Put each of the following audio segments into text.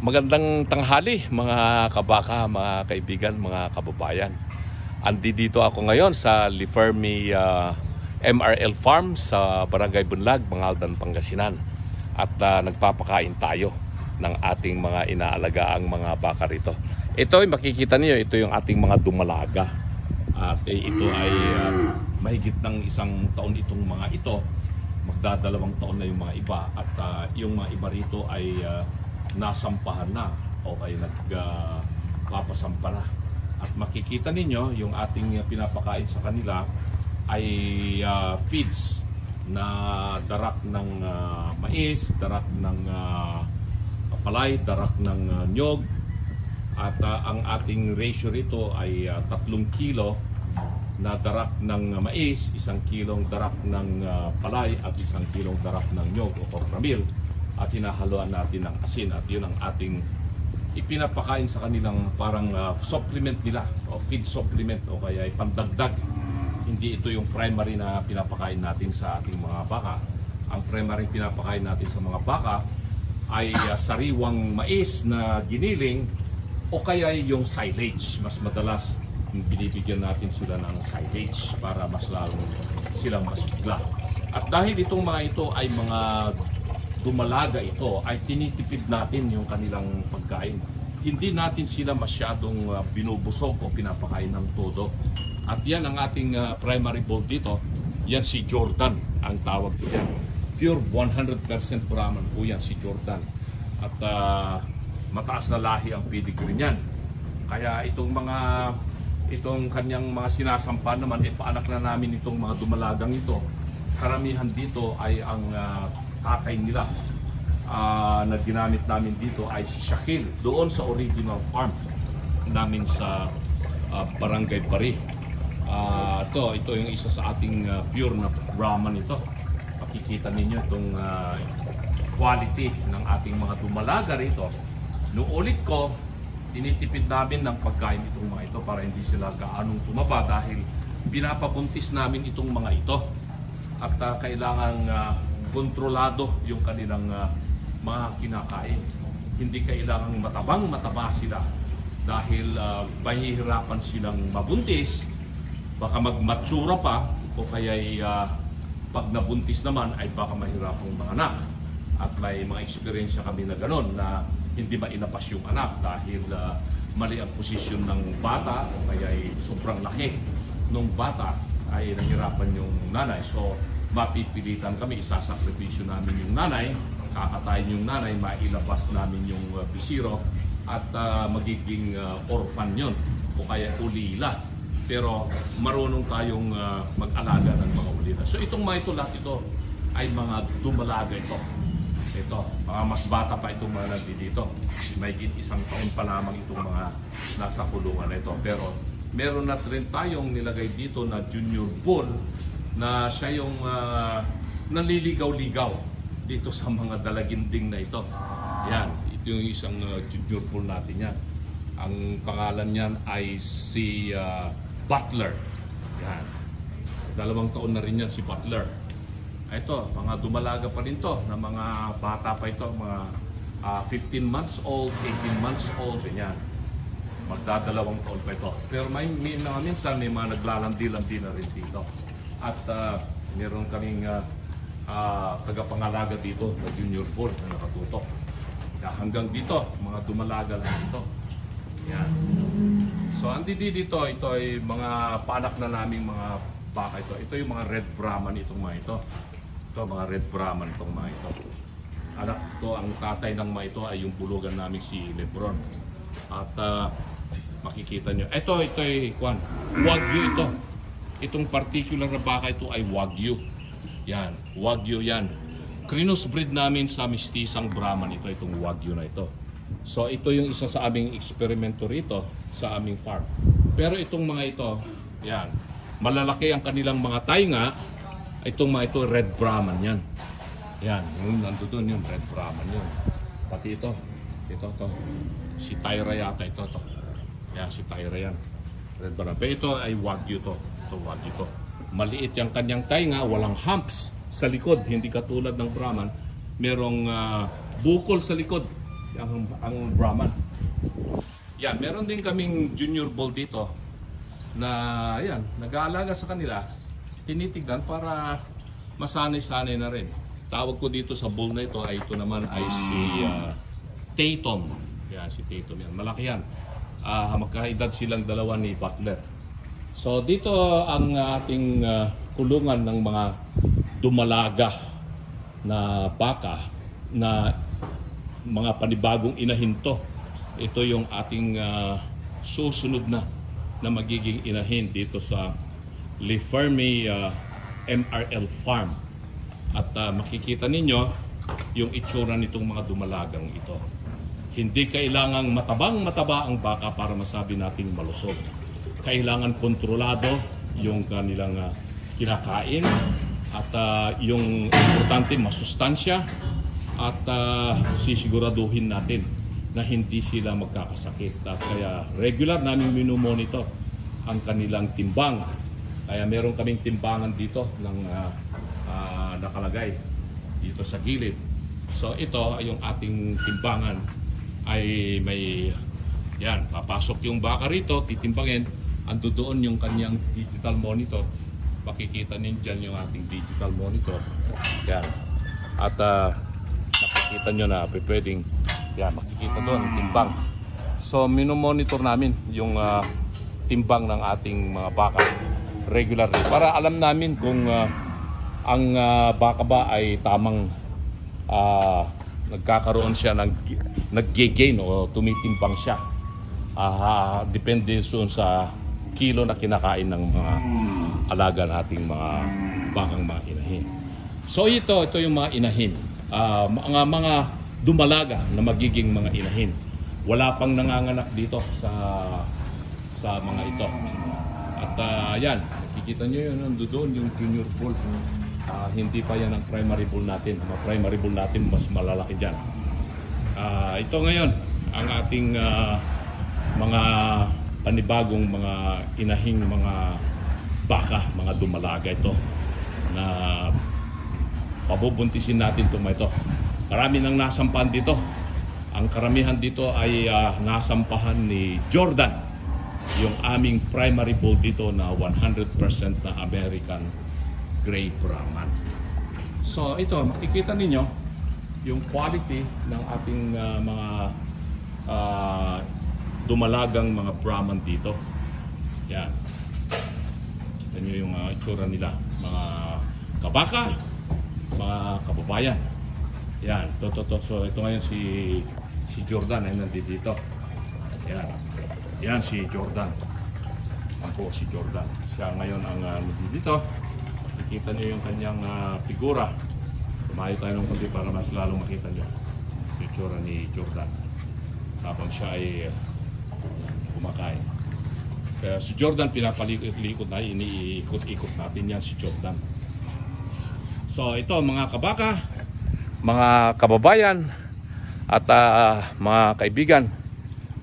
Magandang tanghali mga kabaka, mga kaibigan, mga kababayan. Dito ako ngayon sa Lifermi MRL Farm sa Barangay Bunlag, Bangaldan, Pangasinan. At nagpapakain tayo ng ating mga inaalagaang mga baka rito. Ito ay makikita niyo, ito yung ating mga dumalaga. At ito ay mahigit ng 1 taon itong mga ito. Magdadalawang taon na yung mga iba. At yung mga iba rito ay nasampahan na o kaya nagpapasampa na. At makikita ninyo yung ating pinapakain sa kanila ay feeds na darak ng mais, darak ng palay, darak ng nyog. At ang ating ratio rito ay 3 kilo na darak ng mais, 1 kilong darak ng palay at 1 kilong darak ng nyog o cornmeal. At hinahaluan natin ng asin at yun ang ating ipinapakain sa kanilang parang supplement nila o feed supplement o kaya pandagdag. Hindi ito yung primary na pinapakain natin sa ating mga baka. Ang primary pinapakain natin sa mga baka ay sariwang mais na giniling o kaya yung silage. Mas madalas binibigyan natin sila ng silage para mas lalong silang masigla. At dahil itong mga ito ay mga dumalaga ito, ay tinitipid natin yung kanilang pagkain. Hindi natin sila masyadong binubusog o pinapakain ng todo. At yan ang ating primary bull dito. Yan si Jordan ang tawag ko yan. Pure 100% Brahman po yan si Jordan. At mataas na lahi ang pedigree niyan. Kaya itong kanyang mga sinasampa naman, paanak na namin itong mga dumalagang ito. Karamihan dito ay ang tatay nila na ginamit namin dito ay si Shakil doon sa original farm namin sa Barangay Bari. Ito yung isa sa ating pure na Brahman ito. Makikita ninyo itong quality ng ating mga dumalaga rito. Noong ulit ko, tinitipid namin ng pagkain itong mga ito para hindi sila gaanong tumaba dahil pinapabuntis namin itong mga ito. At kailangan kontrolado yung kanilang mga kinakain. Hindi kailangang mataba sila dahil mahihirapan silang mabuntis, baka magmatsura pa o kaya pag nabuntis naman ay baka mahirapang manganak. At may mga experience kami na gano'n na hindi mainapas yung anak dahil mali ang posisyon ng bata o kaya sobrang laki nung bata ay nahirapan yung nanay. So mapipilitan kami, isasakripisyo namin yung nanay, kakatayin yung nanay, mailabas namin yung bisiro at magiging orphan yun o kaya ulila. Pero marunong tayong mag-alaga ng mga ulila. So itong mga ito, lahat ito ay mga dumalaga ito. Ito, mga mas bata pa itong mga nandito. May 1 taon pa lamang itong mga nasa kulungan na ito. Pero meron na rin tayong nilagay dito na junior bull na siya yung naliligaw-ligaw dito sa mga dalaginding na ito. Yan, ito yung isang junior bull natin yan. Ang pangalan niyan ay si Butler. Yan. 2 taon na rin yan si Butler. Ito, mga dumalaga pa rin to, na mga bata pa ito, mga 15 months old, 18 months old, yan. Magdadalawang taon pa ito. Pero minsan may mga naglalandi-landi na rin dito. At meron kaming tagapangalaga dito na junior bull na nakatutok. Hanggang dito, mga dumalaga lang dito. Yan. So, dito, ito ay mga panak na naming mga baka ito. Ito yung mga red Brahman itong mga ito. Ito, mga red Brahman itong mga ito. Anak ito, ang tatay ng mga ito ay yung bulugan namin si Lebron. At makikita nyo. Ito ay Wagyu ito. Itong particular na baka ito ay Wagyu. Yan, Wagyu yan. Crossbreed namin sa mistisang Brahman ito, itong Wagyu na ito. So ito yung isa sa aming eksperimento rito sa aming farm. Pero itong mga ito, yan, malalaki ang kanilang mga tainga. Itong mga ito, red Brahman yan. Yan, yung nandoon yung red Brahman yun. Pati ito, si Tyra yata ito. Yan, si Tyra yan. Red Brahman. Pero ito ay Wagyu to. Wagyu to. Maliit yung kanyang tainga, walang humps sa likod, hindi katulad ng Brahman. Merong bukol sa likod ang Brahman. Yan, meron din kaming junior bull dito na yan, nag-aalaga sa kanila. Tinitignan para masanay-sanay na rin. Tawag ko dito sa bull na ito ay ito naman ay si Tatum. Yan, si Tatum yan. Malaki yan. Magkaedad silang dalawa ni Butler. So dito ang ating kulungan ng mga dumalaga na baka na mga panibagong inahin to. Ito yung ating susunod na magiging inahin dito sa Liferme MRL Farm. At makikita ninyo yung itsura nitong mga dumalagang ito. Hindi kailangang mataba ang baka para masabi nating malusog. Kailangan kontrolado yung kanilang kinakain at yung importante masustansya at sisiguraduhin natin na hindi sila magkakasakit. At kaya regular namin minumonitor ang kanilang timbang. Kaya meron kaming timbangan dito ng nakalagay dito sa gilid. So ito ay yung ating timbangan ay may yan, papasok yung baka rito, titimbangin, ando doon yung kanyang digital monitor. Makikita ninyo dyan yung ating digital monitor. Yan. At makikita nyo na pwedeng yan, makikita doon ang timbang. So minomonitor namin yung timbang ng ating mga baka regularly para alam namin kung ang baka ba ay tamang nagkakaroon siya ng nag-gain o tumitimbang siya. Depende sa kilo na kinakain ng mga alaga nating mga bakang mga inahin. So ito yung mga inahin. Mga dumalaga na magiging mga inahin. Wala pang nanganganak dito sa mga ito. At yan, nakikita nyo yun, doon yung junior bull. Hindi pa yan ang primary bull natin. Ang primary bull natin mas malalaki dyan. Ito ngayon, ang ating mga panibagong mga inahing mga baka, mga dumalaga ito na pabubuntisin natin ito. Marami nang nasampahan dito. Ang karamihan dito ay nasampahan ni Jordan, yung aming primary bull dito na 100% na American Gray Brahman. So ito, makikita ninyo yung quality ng ating mga dumalagang mga Brahman dito. Yan. Ito nyo yung itsura nila. Mga kabaka, mga kababayan. Yan. So ito ngayon si Jordan ay nandito. Yan. Yan si Jordan. Yan po si Jordan. Siya ngayon ang nandito. Makikita nyo yung kanyang figura. Tumayo tayo ng konti para mas lalong makita nyo yung itsura ni Jordan habang siya ay kumakain. Kaya si Jordan pinapalikot-likot na, iniikot-ikot natin yan si Jordan. So ito mga kabaka, mga kababayan at mga kaibigan,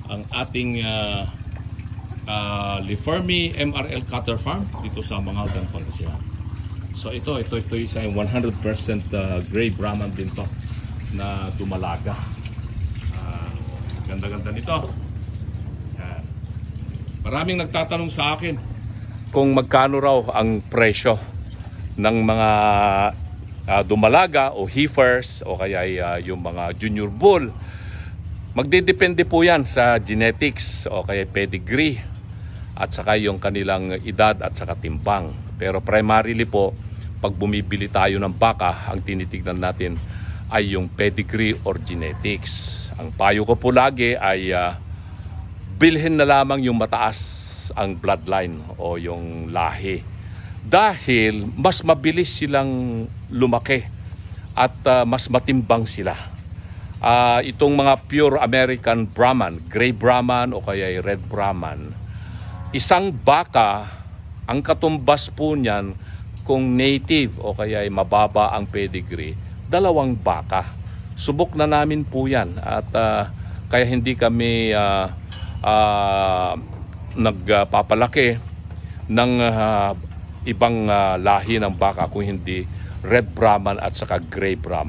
ang ating Liferme MRL Cattle Farm dito sa Mangaldan, Pangasinan. So ito isa yung 100% Gray Brahman din to na dumalaga. Ganda-ganda nito. Yan. Maraming nagtatanong sa akin kung magkano raw ang presyo ng mga dumalaga o heifers o kaya yung mga junior bull. Magdedepende po yan sa genetics o kaya pedigree at saka yung kanilang edad at saka timbang. Pero primarily po, pag bumibili tayo ng baka, ang tinitignan natin ay yung pedigree or genetics. Ang payo ko po lagi ay bilhin na lamang yung mataas ang bloodline o yung lahi. Dahil mas mabilis silang lumaki at mas matimbang sila. Itong mga pure American Brahman, Gray Brahman o kaya Red Brahman, isang baka, ang katumbas po niyan kung native o kaya mababa ang pedigree, 2 baka. Subok na namin po yan at kaya hindi kami nagpapalaki ng ibang lahi ng baka kung hindi Red Brahman at saka Gray Brahman.